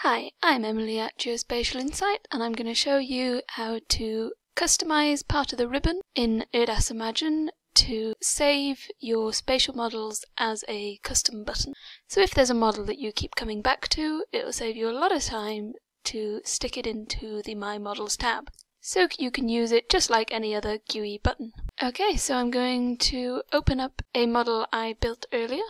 Hi, I'm Emily at Geospatial Insight, and I'm going to show you how to customize part of the ribbon in ERDAS Imagine to save your spatial models as a custom button. So if there's a model that you keep coming back to, it will save you a lot of time to stick it into the My Models tab. So you can use it just like any other GUI button. Okay, so I'm going to open up a model I built earlier.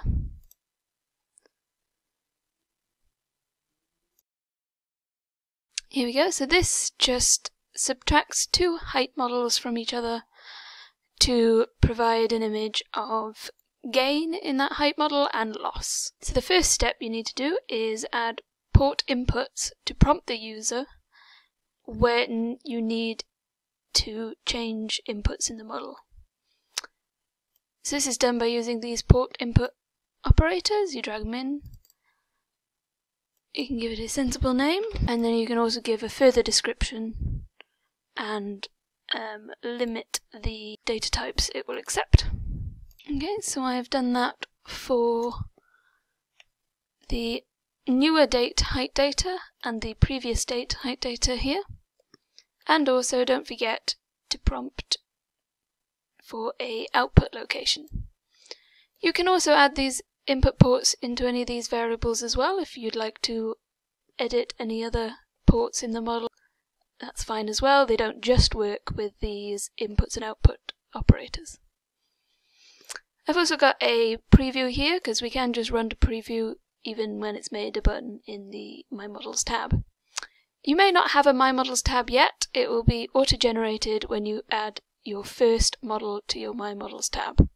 Here we go, so this just subtracts two height models from each other to provide an image of gain in that height model and loss. So the first step you need to do is add port inputs to prompt the user when you need to change inputs in the model. So this is done by using these port input operators. You drag them in. You can give it a sensible name, and then you can also give a further description and limit the data types it will accept. Okay, so I've done that for the newer date height data and the previous date height data here. And also don't forget to prompt for a output location. You can also add these input ports into any of these variables as well. If you'd like to edit any other ports in the model, that's fine as well. They don't just work with these inputs and output operators. I've also got a preview here because we can just run to preview even when it's made a button in the My Models tab. You may not have a My Models tab yet. It will be auto-generated when you add your first model to your My Models tab.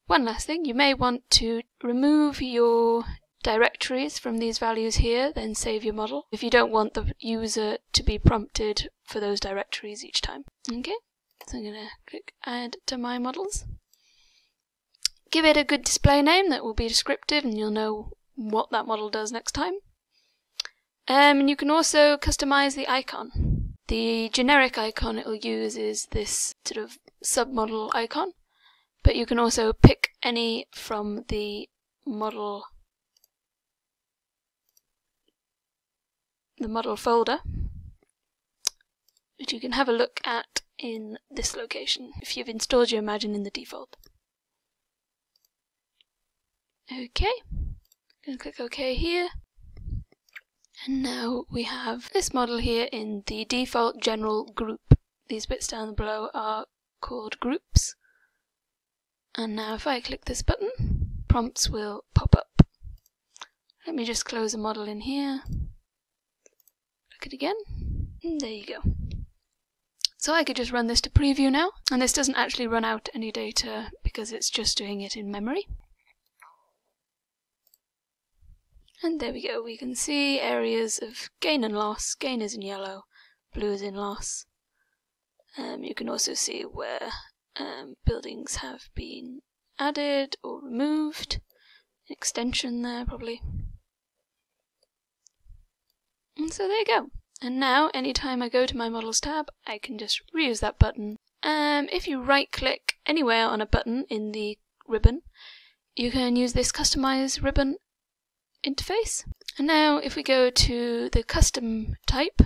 One last thing, you may want to remove your directories from these values here, then save your model, if you don't want the user to be prompted for those directories each time. Okay, so I'm going to click Add to My Models. Give it a good display name that will be descriptive and you'll know what that model does next time. And you can also customize the icon. The generic icon it will use is this sort of submodel icon. But you can also pick any from the model folder, which you can have a look at in this location if you've installed your Imagine in the default. Okay, I'm going to click OK here. And now we have this model here in the default general group. These bits down below are called groups. And now if I click this button, prompts will pop up. Let me just close the model in here. Click it again. And there you go. So I could just run this to preview now. And this doesn't actually run out any data because it's just doing it in memory. And there we go. We can see areas of gain and loss. Gain is in yellow, blue is in loss. You can also see where buildings have been added or removed. An extension there probably. And so there you go. And now anytime I go to My Models tab, I can just reuse that button. If you right click anywhere on a button in the ribbon, you can use this Customize Ribbon interface. And now if we go to the custom type,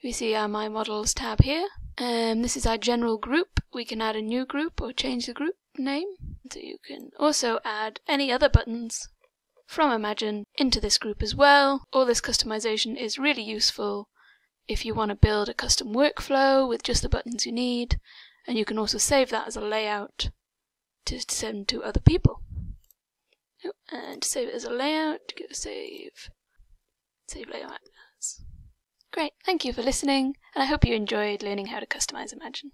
we see our My Models tab here. This is our general group. We can add a new group or change the group name. So you can also add any other buttons from Imagine into this group as well. All this customization is really useful if you want to build a custom workflow with just the buttons you need. And you can also save that as a layout to send to other people. And to save it as a layout, go save layout as. Great, thank you for listening, and I hope you enjoyed learning how to customize Imagine.